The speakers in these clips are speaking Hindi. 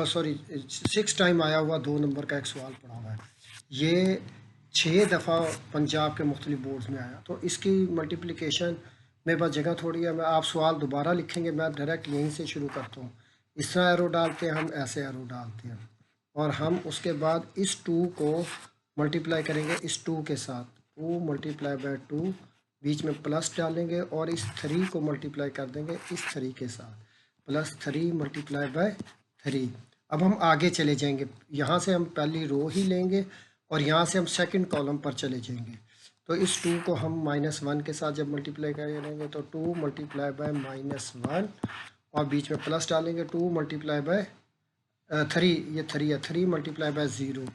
सॉरी 6 टाइम आया हुआ 2 नंबर का एक सवाल पड़ा हुआ है। ये 6 दफ़ा पंजाब के मुख्तलिफ बोर्ड्स में आया, तो इसकी मल्टीप्लिकेशन मेरे पास जगह थोड़ी है। मैं आप सवाल दोबारा लिखेंगे, मैं डायरेक्ट यहीं से शुरू करता हूँ। इस तरह एरो डालते हैं, हम ऐसे एरो डालते हैं और हम उसके बाद इस 2 को मल्टीप्लाई करेंगे इस 2 के साथ। 2 मल्टीप्लाई बाय 2, बीच में प्लस डालेंगे और इस 3 को मल्टीप्लाई कर देंगे इस 3 के साथ, प्लस 3 मल्टीप्लाई बाय 3। अब हम आगे चले जाएंगे, यहाँ से हम पहली रो ही लेंगे और यहाँ से हम सेकंड कॉलम पर चले जाएंगे। तो इस 2 को हम -1 के साथ जब मल्टीप्लाई करेंगे तो 2 मल्टीप्लाई बाय -1 और बीच में प्लस डालेंगे 2 मल्टीप्लाई बाय 3, ये 3 है, 3 मल्टीप्लाई बाय 0,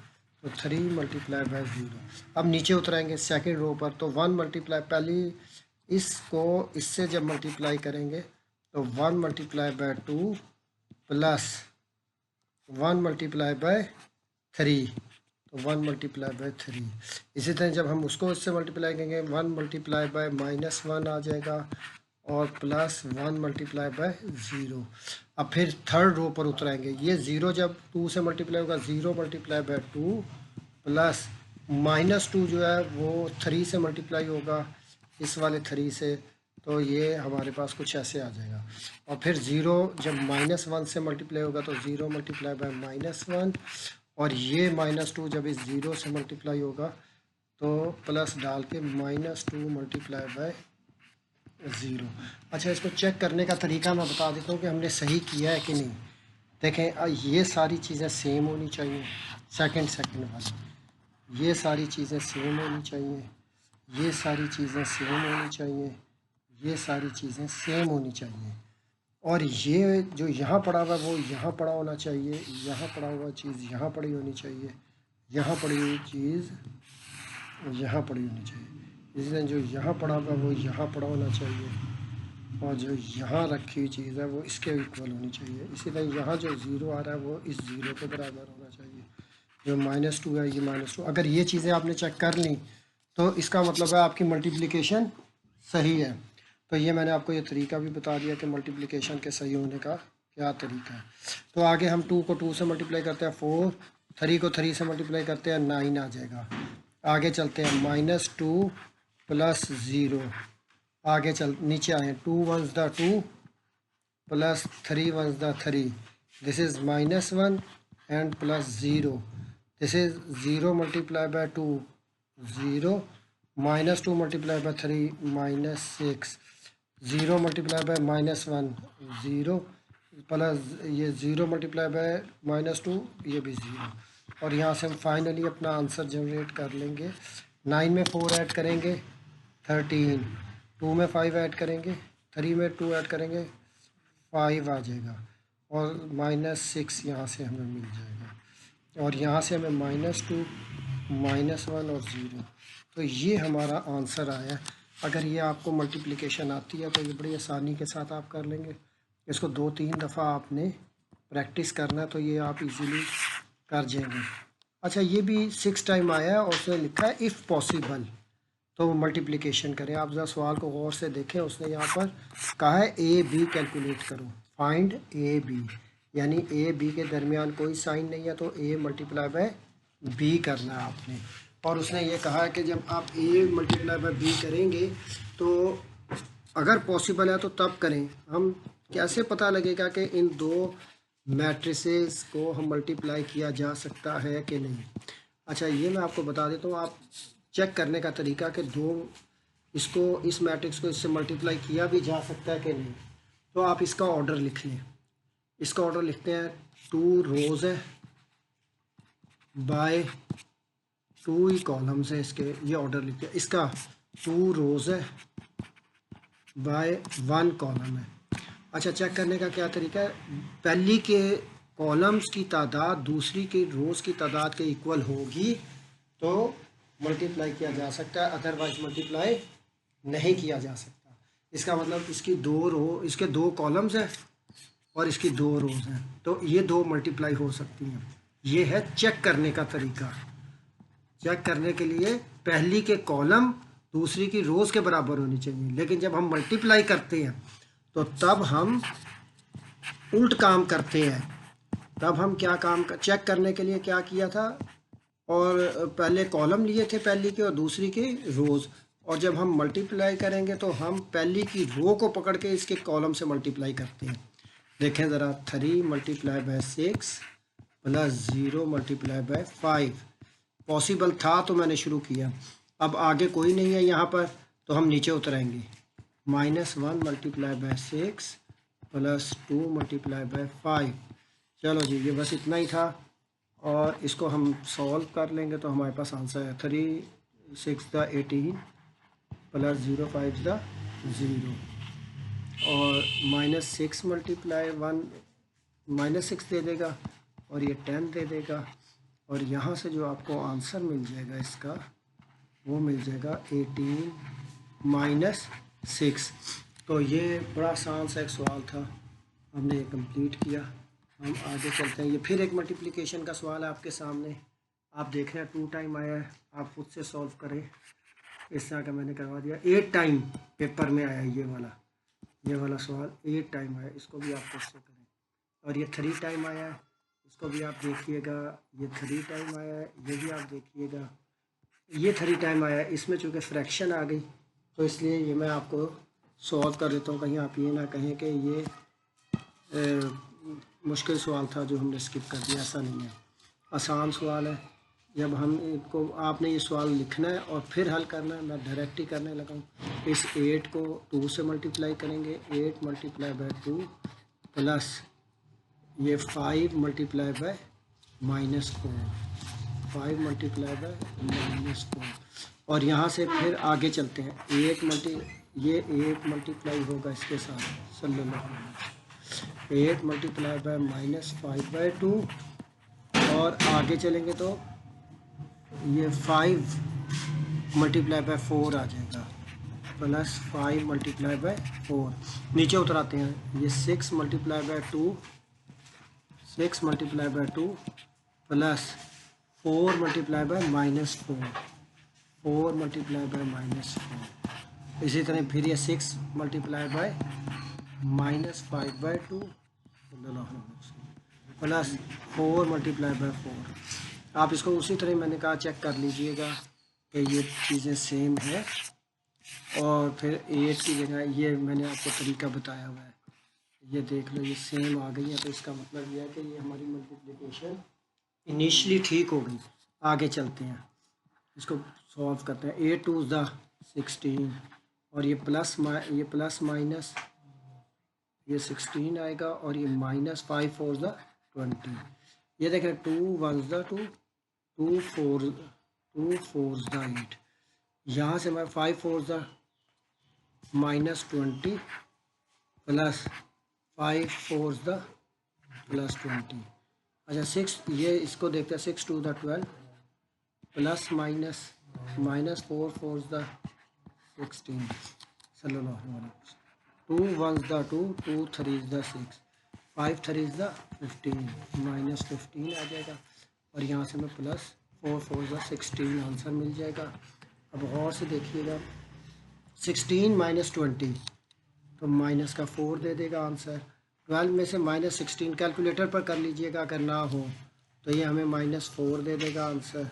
तो 3 मल्टीप्लाई बाय 0। अब नीचे उतराएंगे सेकंड रो पर, तो 1 मल्टीप्लाई, पहली इसको इससे जब मल्टीप्लाई करेंगे तो 1 multiply by 2 plus 1 multiply by 3, तो 1 मल्टीप्लाई बाय 3। इसी तरह जब हम उसको इससे मल्टीप्लाई करेंगे 1 मल्टीप्लाई बाय -1 आ जाएगा और प्लस 1 मल्टीप्लाई बाय 0। अब फिर थर्ड रो पर उतराएंगे, ये 0 जब 2 से मल्टीप्लाई होगा 0 मल्टीप्लाई बाय 2 प्लस -2 जो है वो 3 से मल्टीप्लाई होगा इस वाले 3 से, तो ये हमारे पास कुछ ऐसे आ जाएगा। और फिर 0 जब -1 से मल्टीप्लाई होगा तो 0 मल्टीप्लाई बाय -1 और ये -2 जब इस 0 से मल्टीप्लाई होगा तो प्लस डाल के -2 मल्टीप्लाई बाय 0। अच्छा, इसको चेक करने का तरीका मैं बता देता हूँ कि हमने सही किया है कि नहीं। देखें, ये सारी चीज़ें सेम होनी चाहिए, सेकंड वाली ये सारी चीज़ें सेम होनी चाहिए, ये सारी चीज़ें सेम होनी चाहिए, ये सारी चीज़ें सेम होनी चाहिए। और ये जो यहाँ पड़ा हुआ वो यहाँ पड़ा होना चाहिए, यहाँ पड़ा हुआ चीज़ यहाँ पड़ी होनी चाहिए, यहाँ पड़ी हुई चीज़ यहाँ पड़ी होनी चाहिए। इसी तरह जो यहाँ पड़ा हुआ वो यहाँ पड़ा होना चाहिए और जो यहाँ रखी हुई चीज़ है वो इसके इक्वल होनी चाहिए। इसी तरह यहाँ जो 0 आ रहा है वो इस 0 के बराबर होना चाहिए। जो -2 है ये -2। अगर ये चीज़ें आपने चेक कर ली तो इसका मतलब है आपकी मल्टीप्लिकेशन सही है। तो ये मैंने आपको ये तरीका भी बता दिया कि मल्टीप्लिकेशन के सही होने का क्या तरीका है। तो आगे हम 2 को 2 से मल्टीप्लाई करते हैं 4, 3 को 3 से मल्टीप्लाई करते हैं 9 आ जाएगा। आगे चलते हैं -2 प्लस 0, आगे चल नीचे आए 2 1s the 2 plus 3 1s the 3, this is -1 and plus 0, this is 0 multiply by 2 0, -2 multiply by 3 -6, 0 multiply by -1 0 plus ये 0 मल्टीप्लाई बाय -2 ये भी 0। और यहाँ से हम फाइनली अपना आंसर जनरेट कर लेंगे। 9 में 4 ऐड करेंगे 13, 2 में 5 ऐड करेंगे, 3 में 2 ऐड करेंगे 5 आ जाएगा और -6 यहाँ से हमें मिल जाएगा और यहाँ से हमें -2 -1 और 0। तो ये हमारा आंसर आया। अगर ये आपको मल्टीप्लिकेशन आती है तो ये बड़ी आसानी के साथ आप कर लेंगे। इसको 2-3 दफ़ा आपने प्रैक्टिस करना है तो ये आप इजीली कर जाएंगे। अच्छा, ये भी 6 टाइम आया है और उसने लिखा है इफ़ पॉसिबल, तो मल्टीप्लिकेशन करें। आप ज़रा सवाल को गौर से देखें, उसने यहाँ पर कहा है AB कैलकुलेट करो, फाइंड AB, यानी AB के दरमियान कोई साइन नहीं है तो A मल्टीप्लाई बाय B करना है आपने। और उसने ये कहा है कि जब आप A मल्टीप्लाई बाय B करेंगे तो अगर पॉसिबल है तो तब करें। हम कैसे पता लगेगा कि इन दो मैट्रिसेस को हम मल्टीप्लाई किया जा सकता है कि नहीं। अच्छा, ये मैं आपको बता देता हूँ, आप चेक करने का तरीका कि इसको इस मैट्रिक्स को इससे मल्टीप्लाई किया भी जा सकता है कि नहीं। तो आप इसका ऑर्डर लिख लें। इसका ऑर्डर लिखते हैं 2 रोज़ है बाय 2 ही कॉलम्स है इसके, ये ऑर्डर लिखते हैं। इसका 2 रोज़ है बाय 1 कॉलम है। अच्छा, चेक करने का क्या तरीका है, पहली के कॉलम्स की तादाद दूसरी के रोज़ की तादाद के इक्वल होगी तो मल्टीप्लाई किया जा सकता है, अदरवाइज मल्टीप्लाई नहीं किया जा सकता। इसका मतलब इसकी 2 रो, इसके 2 कॉलम्स हैं और इसकी 2 रोज़ हैं तो ये 2 मल्टीप्लाई हो सकती हैं। ये है चेक करने का तरीका। चेक करने के लिए पहली के कॉलम दूसरी की रोज़ के बराबर होनी चाहिए, लेकिन जब हम मल्टीप्लाई करते हैं तो तब हम उल्ट काम करते हैं। तब हम क्या काम चेक करने के लिए क्या किया था, और पहले कॉलम लिए थे पहली के और दूसरी के रोज़, और जब हम मल्टीप्लाई करेंगे तो हम पहली की रो को पकड़ के इसके कॉलम से मल्टीप्लाई करते हैं। देखें ज़रा, 3 multiply by 6 plus 0 multiply by 5 possible था तो मैंने शुरू किया। अब आगे कोई नहीं है यहाँ पर तो हम नीचे उतरेंगे। -1 multiply by 6 plus 2 multiply by 5। चलो जी, ये बस इतना ही था, और इसको हम सॉल्व कर लेंगे तो हमारे पास आंसर है 3 6 द 18 प्लस 0 5 द 0, और -6 मल्टीप्लाई 1 -6 दे देगा, और ये 10 दे देगा, और यहाँ से जो आपको आंसर मिल जाएगा इसका वो मिल जाएगा 18 - 6। तो ये बड़ा आसान सा एक सवाल था, हमने ये कंप्लीट किया। हम आगे चलते हैं। ये फिर एक मल्टीप्लिकेशन का सवाल है आपके सामने, आप देख रहे हैं 2 टाइम आया है, आप खुद से सॉल्व करें। इस तरह का मैंने करवा दिया। 8 टाइम पेपर में आया ये वाला सवाल 8 टाइम आया, इसको भी आप खुद से करें। और ये 3 टाइम आया है, इसको भी आप देखिएगा। ये 3 टाइम आया है, ये भी आप देखिएगा। ये 3 टाइम आया है, इसमें चूँकि फ्रैक्शन आ गई तो इसलिए ये मैं आपको सॉल्व कर देता हूँ, कहीं आप ये ना कहें कि ये मुश्किल सवाल था जो हमने स्किप कर दिया। ऐसा नहीं है, आसान सवाल है। जब हम इनको आपने ये सवाल लिखना है और फिर हल करना है, मैं डायरेक्ट ही करने लगा हूँ। इस 8 को 2 से मल्टीप्लाई करेंगे, 8 मल्टीप्लाई बाय 2 प्लस ये 5 मल्टीप्लाई बाय -4, 5 मल्टीप्लाई बाय -4, और यहाँ से फिर आगे चलते हैं। 8 मल्टीप्लाई होगा इसके साथ, सल्लल्लाहु अलैहि वसल्लम। 8 मल्टीप्लाई बाय -5/2, और आगे चलेंगे तो ये 5 मल्टीप्लाई बाय 4 आ जाएगा, प्लस 5 मल्टीप्लाई बाय 4। नीचे उतर आते हैं, ये 6 multiply by 2, 6 multiply by 2 plus 4 multiply by -4, 4 multiply by -4। इसी तरह फिर ये 6 multiply by -5/2 plus 4 multiply by 4। आप इसको उसी तरह मैंने कहा चेक कर लीजिएगा कि ये चीज़ें सेम है, और फिर 8 की जगह ये मैंने आपको तरीका बताया हुआ है, ये देख लो ये सेम आ गई है। तो इसका मतलब ये है कि ये हमारी मल्टीप्लिकेशन इनिशियली ठीक हो गई। आगे चलते हैं, इसको सॉल्व करते हैं। 8 2 ज़ा 16, और ये प्लस माइनस ये 16 आएगा, और ये -5 4 ज़ा 20। ये देख रहे 2 1 ज़ा 2, 2 4 ज़ा 8। यहाँ से मैं 5 4 ज़ा -20 प्लस 5 4 ज़ा +20। अच्छा 6, ये इसको देखते हैं। 6 2 ज़ा 12 प्लस -4 4 ज़ा 16, सल्लल्लाहु अलैहि वसल्लम। 2 1 ज़ा 2, 2 3 ज़ा 6, 5 3 ज़ा 15, -15 आ जाएगा, और यहाँ से मैं प्लस 4 4 ज़ा 16 आंसर मिल जाएगा। अब गौर से देखिएगा, 16 -20 तो माइनस का 4 दे देगा आंसर। 12 में से -16 कैलकुलेटर पर कर लीजिएगा, अगर ना हो तो ये हमें -4 दे देगा आंसर,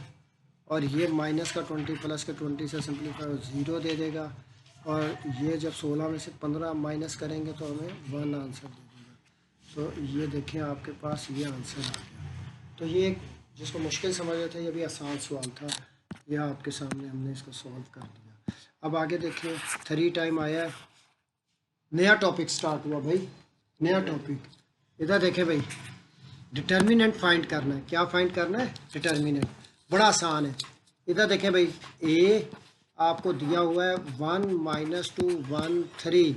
और ये माइनस का 20 प्लस के 20 से सिंपलीफाई 0 दे देगा, और ये जब 16 में से 15 माइनस करेंगे तो हमें 1 आंसर दे देगा। तो ये देखें आपके पास ये आंसर आ गया। तो ये जिसको मुश्किल समझ रहे थे, ये भी आसान सवाल था, यह आपके सामने हमने इसको सॉल्व कर दिया। अब आगे देखिए, 3 टाइम आया है, नया टॉपिक स्टार्ट हुआ भाई, नया टॉपिक। इधर देखें भाई, डिटर्मिनेंट फाइंड करना है। क्या फाइंड करना है? डिटर्मिनेंट। बड़ा आसान है। इधर देखें भाई, ए आपको दिया हुआ है 1 - 2 1 3।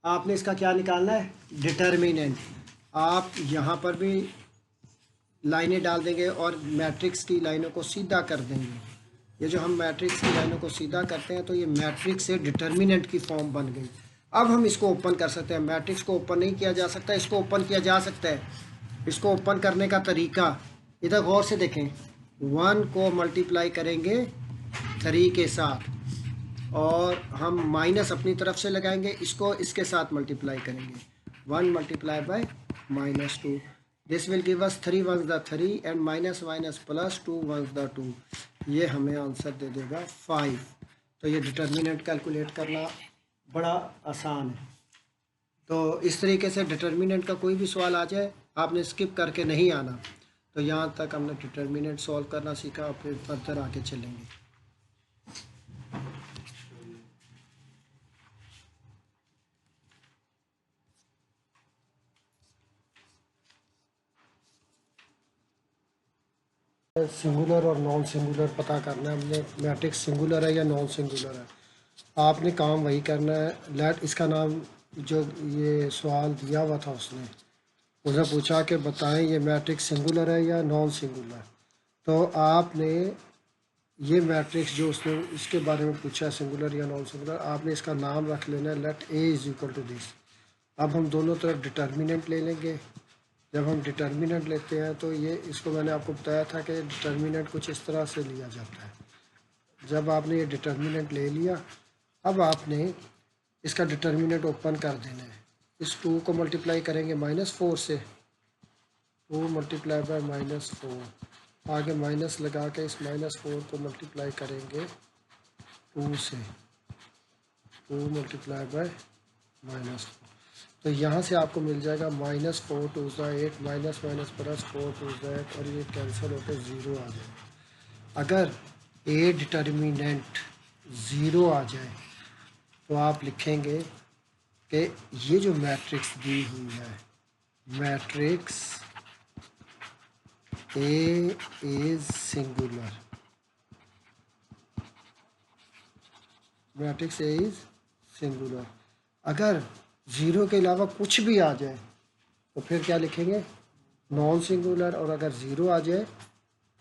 आपने इसका क्या निकालना है? डिटर्मिनेंट। आप यहाँ पर भी लाइनें डाल देंगे और मैट्रिक्स की लाइनों को सीधा कर देंगे। ये जो हम मैट्रिक्स की लाइनों को सीधा करते हैं तो ये मैट्रिक्स से डिटर्मिनेंट की फॉर्म बन गई। अब हम इसको ओपन कर सकते हैं। मैट्रिक्स को ओपन नहीं किया जा सकता, इसको ओपन किया जा सकता है। इसको ओपन करने का तरीका इधर गौर से देखें। 1 को मल्टीप्लाई करेंगे 3 के साथ, और हम माइनस अपनी तरफ से लगाएंगे, इसको इसके साथ मल्टीप्लाई करेंगे। 1 multiply by -2, this will give us 3 1s the 3 and minus minus plus 2 1s the 2, ये हमें आंसर दे देगा 5। तो ये डिटर्मिनेंट कैलकुलेट करना बड़ा आसान है। तो इस तरीके से डिटर्मिनेंट का कोई भी सवाल आ जाए आपने स्किप करके नहीं आना। तो यहाँ तक हमने डिटर्मिनेंट सॉल्व करना सीखा, फिर फर्दर आगे चलेंगे। सिंगुलर और नॉन सिंगुलर पता करना है हमने, मैट्रिक्स सिंगुलर है या नॉन सिंगुलर है। आपने काम वही करना है। लेट इसका नाम जो ये सवाल दिया हुआ था उसने पूछा कि बताएं ये मैट्रिक्स सिंगुलर है या नॉन सिंगुलर। तो आपने ये मैट्रिक्स जो उसने इसके बारे में पूछा सिंगुलर या नॉन सिंगुलर, आपने इसका नाम रख लेना है let A is equal to this. अब हम दोनों तरफ डिटर्मिनेंट ले लेंगे। जब हम डिटर्मिनेंट लेते हैं तो ये इसको मैंने आपको बताया था कि डिटर्मिनेंट कुछ इस तरह से लिया जाता है। जब आपने ये डिटर्मिनेंट ले लिया, अब आपने इसका डिटर्मिनेंट ओपन कर देना है। इस 2 को मल्टीप्लाई करेंगे -4 से, 2 मल्टीप्लाई बाय -4, आगे माइनस लगा के इस -4 को मल्टीप्लाई करेंगे 2 से, 2 मल्टीप्लाई बाय -4। तो यहाँ से आपको मिल जाएगा -4 2 8, माइनस माइनस प्लस 4 2 8, और ये कैंसिल होकर 0 आ जाएगा। अगर ए डिटर्मिनेंट 0 आ जाए तो आप लिखेंगे कि ये जो मैट्रिक्स दी हुई है, matrix A is singular, matrix A is singular. अगर 0 के अलावा कुछ भी आ जाए तो फिर क्या लिखेंगे, नॉन सिंगुलर, और अगर 0 आ जाए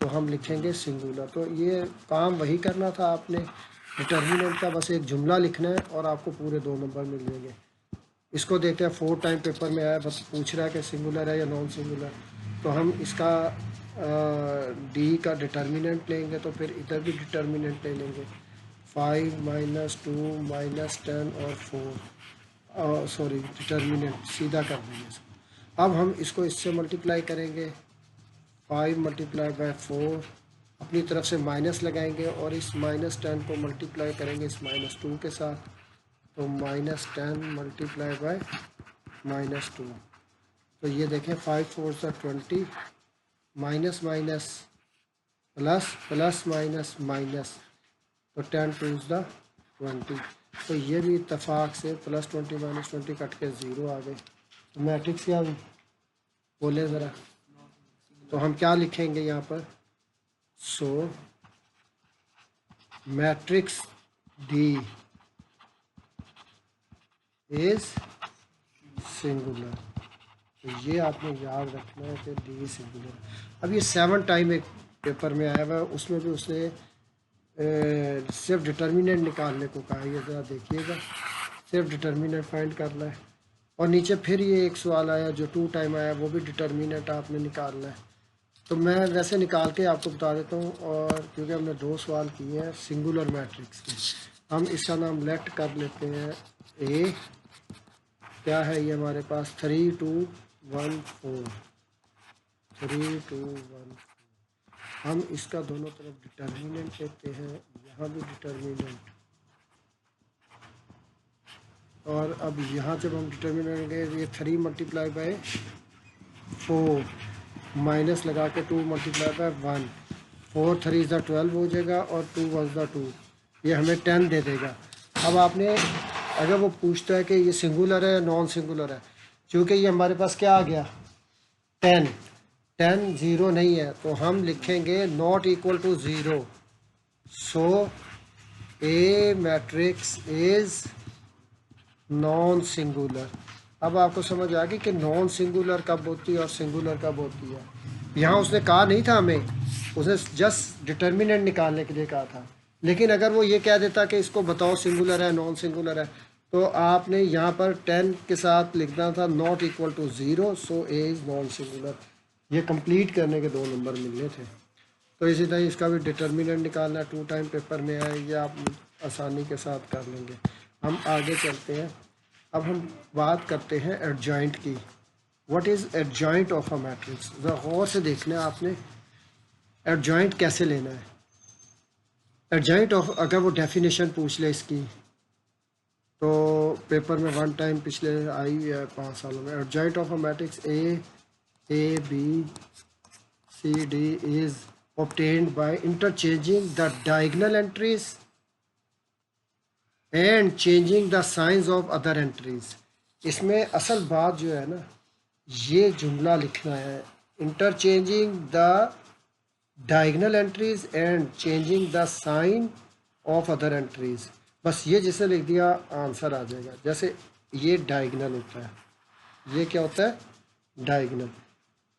तो हम लिखेंगे सिंगुलर। तो ये काम वही करना था आपने, डिटर्मिनेंट का बस एक जुमला लिखना है और आपको पूरे 2 नंबर मिल जाएंगे। इसको देखते हैं 4 टाइम पेपर में आया, बस पूछ रहा है कि सिंगुलर है या नॉन सिंगुलर। तो हम इसका डी का डिटर्मिनेंट लेंगे, तो फिर इधर भी डिटर्मिनेंट ले लेंगे। 5 -2 -10 और 4, सॉरी डिटर्मिनेंट सीधा कर देंगे इसको। अब हम इसको इससे मल्टीप्लाई करेंगे, 5 मल्टीप्लाई बाय 4, अपनी तरफ से माइनस लगाएंगे और इस -10 को मल्टीप्लाई करेंगे इस -2 के साथ। तो -10 मल्टीप्लाई बाय -2, तो ये देखें 5 4 सा 20, minus minus plus, plus minus minus, तो 10 2 ज़ा 20। तो ये भी इत्तेफाक से +20 -20 कट के 0 आ गए। तो मैट्रिक्स क्या बोले ज़रा, तो हम क्या लिखेंगे यहाँ पर, सो मैट्रिक्स डी इज सिंगुलर। तो ये आपने याद रखना है कि डी सिंगुलर। अब ये 7 टाइम एक पेपर में आया हुआ है, उसमें भी उसने सिर्फ डिटर्मिनेंट निकालने को कहा है। ये ज़रा देखिएगा, सिर्फ डिटर्मिनेंट फाइंड करना है। और नीचे फिर ये एक सवाल आया जो 2 टाइम आया, वो भी डिटर्मिनेंट आपने निकालना है। तो मैं वैसे निकाल के आपको बता देता हूँ, और क्योंकि हमने 2 सवाल किए हैं सिंगुलर मैट्रिक्स के, हम इसका नाम लेट कर लेते हैं ए। क्या है ये हमारे पास 3 2 1 4, 3 2 1 4। हम इसका दोनों तरफ डिटर्मिनेंट लेते हैं, यहाँ भी डिटर्मिनेंट, और अब यहाँ जब हम डिटर्मिनेंट लेंगे, ये 3 मल्टीप्लाई बाय 4, माइनस लगा के 2 मल्टीप्लाई बाय 1, 4 3 ज़ा 12 हो जाएगा, और 2 1 ज़ा 2, ये हमें 10 दे देगा। अब आपने अगर वो पूछता है कि ये सिंगुलर है या नॉन सिंगुलर है, क्योंकि ये हमारे पास क्या आ गया 10, 10 0 नहीं है, तो हम लिखेंगे not equal to 0। So A matrix is non singular. अब आपको समझ आ गई कि नॉन सिंगुलर कब होती है और सिंगुलर कब होती है। यहाँ उसने कहा नहीं था हमें, उसने जस्ट डिटर्मिनेंट निकालने के लिए कहा था। लेकिन अगर वो ये कह देता कि इसको बताओ सिंगुलर है नॉन सिंगुलर है, तो आपने यहाँ पर 10 के साथ लिखना था not equal to 0, so A is non singular. ये कंप्लीट करने के 2 नंबर मिलने थे। तो इसी तरह इसका भी डिटर्मिनेंट निकालना 2 टाइम पेपर में है, ये आप आसानी के साथ कर लेंगे। हम आगे चलते हैं। अब हम बात करते हैं एडजॉइंट की। What is adjoint of a matrix, ज़रा गौर से देखना है आपने एडजॉइंट कैसे लेना है। एडजॉइंट ऑफ, अगर वो डेफिनेशन पूछ ले इसकी तो पेपर में वन टाइम पिछले आई है 5 सालों में। Adjoint of a matrix A B C D is obtained by interchanging the diagonal entries and changing the signs of other entries। इसमें असल बात जो है ना, ये जुमला लिखना है, interchanging the diagonal entries and changing the sign of other entries। बस ये जिसने लिख दिया आंसर आ जाएगा। जैसे ये डायगनल होता है, ये क्या होता है, डायगनल।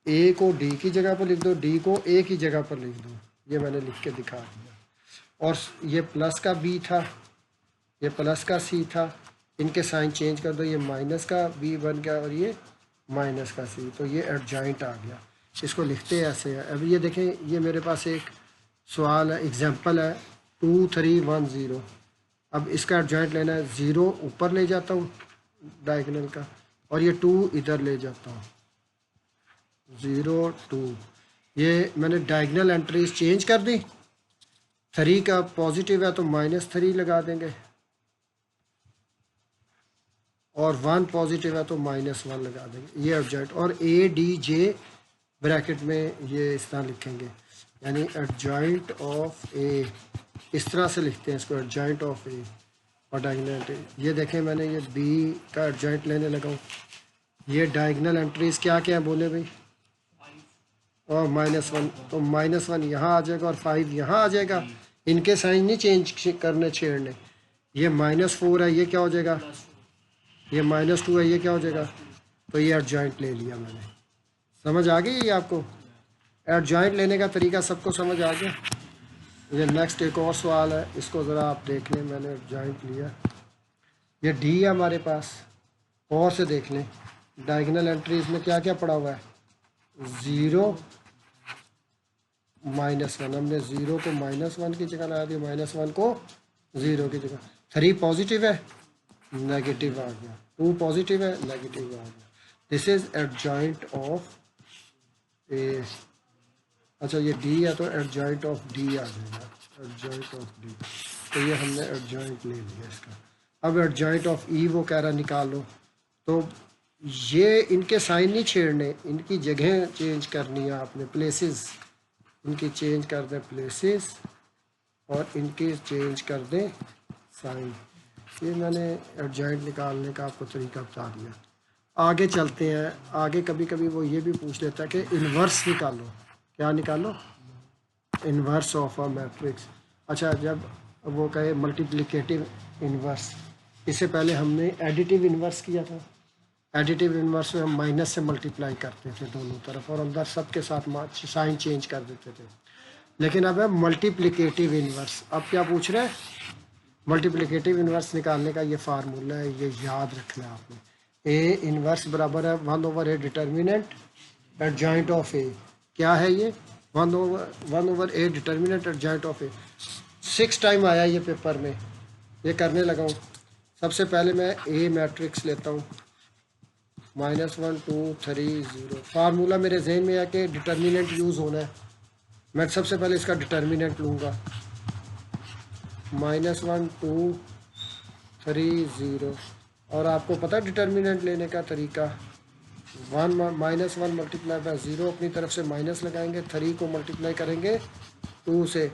ए को डी की जगह पर लिख दो, डी को ए की जगह पर लिख दो, ये मैंने लिख के दिखा दिया। और ये प्लस का बी था, ये प्लस का सी था, इनके साइन चेंज कर दो, ये माइनस का बी बन गया और ये माइनस का सी, तो ये एडजॉइंट आ गया। इसको लिखते ऐसे हैं। अभी ये देखें, ये मेरे पास एक सवाल है, एग्जांपल है 2 3 1 0। अब इसका एडजॉइंट लेना है, 0 ऊपर ले जाता हूँ डायगोनल का और ये 2 इधर ले जाता हूँ, 0 2। ये मैंने डायगोनल एंट्रीज चेंज कर दी। 3 का पॉजिटिव है तो -3 लगा देंगे और 1 पॉजिटिव है तो -1 लगा देंगे, ये एडजॉइंट। और ए डी जे ब्रैकेट में ये इस तरह लिखेंगे, यानी एडजॉइंट ऑफ ए, इस तरह से लिखते हैं इसको, एडजॉइंट ऑफ ए और डायगोनल एंट्री। ये देखें, मैंने ये बी का एडजॉइंट लेने लगा हूँ। ये डायगोनल एंट्रीज क्या क्या है बोले भाई, और -1, तो -1 यहाँ आ जाएगा और 5 यहाँ आ जाएगा। इनके साइन नहीं चेंज करने छेड़ने। ये -4 है, ये क्या हो जाएगा, ये -2 है, ये क्या हो जाएगा, तो ये एडजॉइंट ले लिया मैंने। समझ आ गई ये आपको, एडजॉइंट लेने का तरीका सबको समझ आ गया। ये नेक्स्ट एक और सवाल है, इसको ज़रा आप देख लें। मैंने एडजॉइंट लिया, ये डी है हमारे पास, और से देख लें डायगोनल एंट्रीज में क्या क्या पड़ा हुआ है, 0 -1। हमने 0 को -1 की जगह लगा दिया, -1 को 0 की जगह। 3 पॉजिटिव है, नेगेटिव आ गया, 2 पॉजिटिव है, नेगेटिव आ गया। दिस इज एडजॉइंट ऑफ ए। अच्छा ये डी है तो एडजॉइंट ऑफ डी आ जाएगा, एडजॉइंट ऑफ डी। तो ये हमने एडजॉइंट ले लिया इसका। अब एडजॉइंट ऑफ ई वो कह रहा निकाल लो, तो ये इनके साइन नहीं छेड़ने, इनकी जगह चेंज करनी है आपने, प्लेसेस इनकी चेंज कर दें, प्लेसेस, और इनके चेंज कर दें साइन। ये मैंने एडजॉइंट निकालने का आपको तरीका बता दिया। आगे चलते हैं। आगे कभी कभी वो ये भी पूछ लेता है कि इन्वर्स निकालो। क्या निकालो, इन्वर्स ऑफ अ मैट्रिक्स। अच्छा, जब वो कहे मल्टीप्लिकेटिव इन्वर्स, इससे पहले हमने एडिटिव इन्वर्स किया था। एडिटिव इन्वर्स में हम माइनस से मल्टीप्लाई करते थे दोनों तरफ और अंदर सब के साथ साइन चेंज कर देते थे। लेकिन अब है मल्टीप्लिकेटिव इन्वर्स। अब क्या पूछ रहे हैं, मल्टीप्लिकेटिव इन्वर्स निकालने का ये फार्मूला है, ये याद रखना है आपने। ए इन्वर्स बराबर है 1/a डिटर्मिनेंट एडजॉइंट ऑफ ए। क्या है ये, 1/a determinant adjoint of A. 6 time आया ये पेपर में, ये करने लगा हूँ। सबसे पहले मैं ए मैट्रिक्स लेता हूँ, -1 2 3 0। फार्मूला मेरे जहन में है कि डिटर्मिनेंट यूज़ होना है। मैं सबसे पहले इसका डिटर्मिनेंट लूँगा, -1 2 3 0। और आपको पता है डिटर्मिनेंट लेने का तरीका, -1 मल्टीप्लाई बाय 0, अपनी तरफ से माइनस लगाएंगे, 3 को मल्टीप्लाई करेंगे 2 से,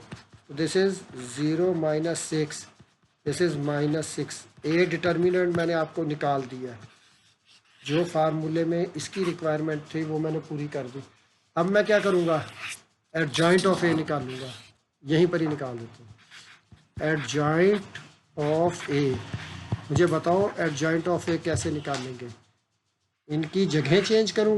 this is 0 -6, this is -6। A determinant मैंने आपको निकाल दिया है। जो फार्मूले में इसकी रिक्वायरमेंट थी वो मैंने पूरी कर दी। अब मैं क्या करूँगा, एडजॉइंट ऑफ ए निकालूंगा, यहीं पर ही निकाल देता हूँ। एडजॉइंट ऑफ ए, मुझे बताओ एडजॉइंट ऑफ ए कैसे निकालेंगे। इनकी जगह चेंज करूँगा